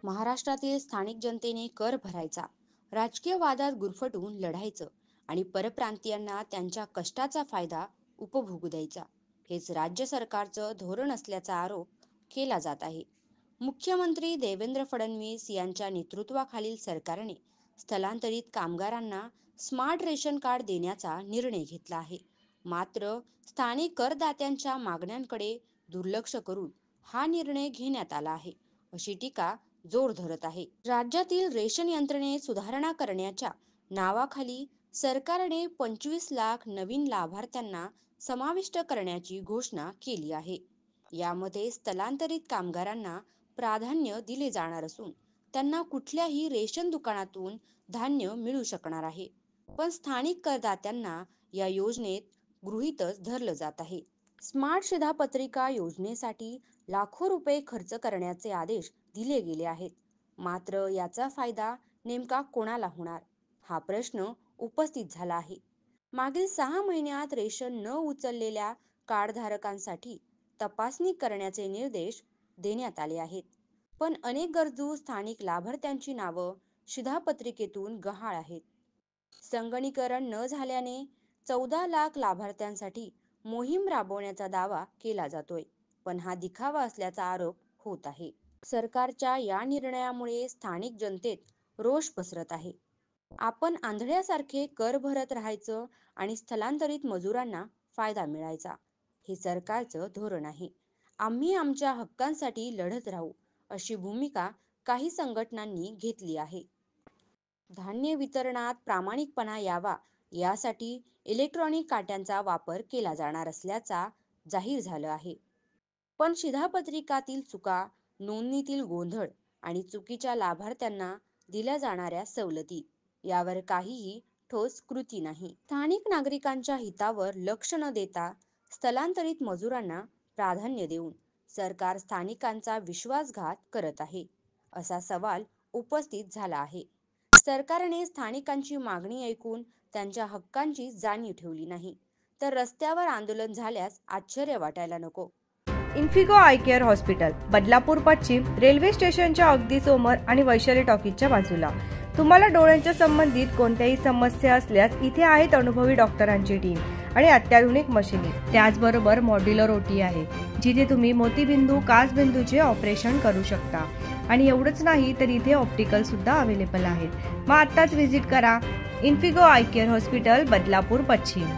महाराष्ट्रातील स्थानिक जनतेने कर भरायचा, राजकीय वादात गुरफटून लढायचं आणि परप्रांतीयांना त्यांच्या कष्टाचा फायदा उपभोगू द्यायचा, हेच राज्य सरकारचं धोरण असल्याचा आरोप केला जात आहे. मुख्यमंत्री देवेंद्र फडणवीस यांच्या नेतृत्वाखालील सरकारने स्थलांतरित कामगारांना स्मार्ट रेशन कार्ड देण्याचा निर्णय घेतला आहे. मात्र स्थानिक करदात्यांच्या मागण्यांकडे दुर्लक्ष करून हा निर्णय घेण्यात आला आहे, अशी टीका जोर धरत आहे. राज्यातील रेशन यंत्रणेत सुधारणा करण्याच्या नावाखाली सरकारने 25 लाख नवीन लाभार्थ्यांना समाविष्ट करण्याची घोषणा केली आहे. यामध्ये स्थलांतरित कामगारांना प्राधान्य दिले जाणार असून त्यांना कुठल्याही रेशन दुकानातून धान्य मिळू शकणार आहे. पण स्थानिक करदात्यांना या योजनेत गृहीतच धरलं जात आहे. स्मार्ट शिधापत्रिका योजनेसाठी लाखो रुपये खर्च करण्याचे आदेश दिले गेले आहेत. मात्र याचा फायदा नेमका कोणाला होणार, हा प्रश्न उपस्थित झाला आहे. मागील 6 महिन्यात रेशन न उचललेल्या कार्डधारकांसाठी तपासणी करण्याचे निर्देश देण्यात आले आहेत. पण अनेक गरजू स्थानिक लाभार्थ्यांची नावं शिधापत्रिकेतून गहाळ आहेत. संगणकीकरण न झाल्याने 14 लाख लाभार्थ्यांसाठी मोहीम राबवण्याचा दावा केला जातोय, पण हा दिखावा असल्याचा आरोप होत आहे. सरकारच्या या निर्णयामुळे स्थानिक जनतेत रोष पसरत आहे. आपण आंधळ्यासारखे कर भरत राहायचं आणि स्थलांतरित मजुरांना फायदा मिळायचा, हे सरकारचं धोरण आहे. आम्ही आमच्या हक्कांसाठी लढत राहू, अशी भूमिका काही संघटनांनी घेतली आहे. धान्य वितरणात प्रामाणिकपणा यावा यासाठी इलेक्ट्रॉनिक काट्यांचा वापर केला जाणार असल्याचा जाहीर झालं आहे. पण शिधापत्रिकातील चुका, नोंदणीतील गोंधळ आणि चुकीच्या लाभार्थ्यांना दिल्या जाणाऱ्या सवलती यावर काहीही ठोस कृती नाही. स्थानिक नागरिकांच्या हितावर लक्ष न देता स्थलांतरित मजुरांना प्राधान्य देऊन सरकार स्थानिकांचा विश्वासघात करत आहे, असा सवाल उपस्थित झाला आहे. सरकारने स्थानिकांची मागणी ऐकून त्यांच्या हक्कांची जाणीव ठेवली नाही, तर रस्त्यावर आंदोलन झाल्यास आश्चर्य वाटायला नको. Infigo I care hospital, Badlapur पश्चिम, रेल्वे स्टेशनच्या अगदी समोर आणि वैशाली टॉकीजच्या बाजूला. तुम्हाला डोळ्यांच्या संबंधित कोणत्याही समस्या असल्यास इथे आहेत अनुभवी डॉक्टरांची टीम आणि अत्याधुनिक मशिनी. त्याचबरोबर मॉड्युलर ओटी आहे, जिथे तुम्ही मोतीबिंदू, काचबिंदूचे ऑपरेशन करू शकता. आणि एवढंच नाही तर इथे ऑप्टिकल सुद्धा अवेलेबल आहेत. मग आत्ताच व्हिजिट करा Infigo I care hospital, Badlapur पश्चिम.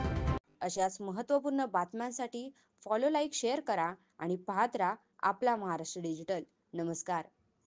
अशाच महत्त्वपूर्ण बातम्यांसाठी फॉलो, लाईक, शेअर करा आणि पाहत राहा आपला महाराष्ट्र डिजिटल. नमस्कार.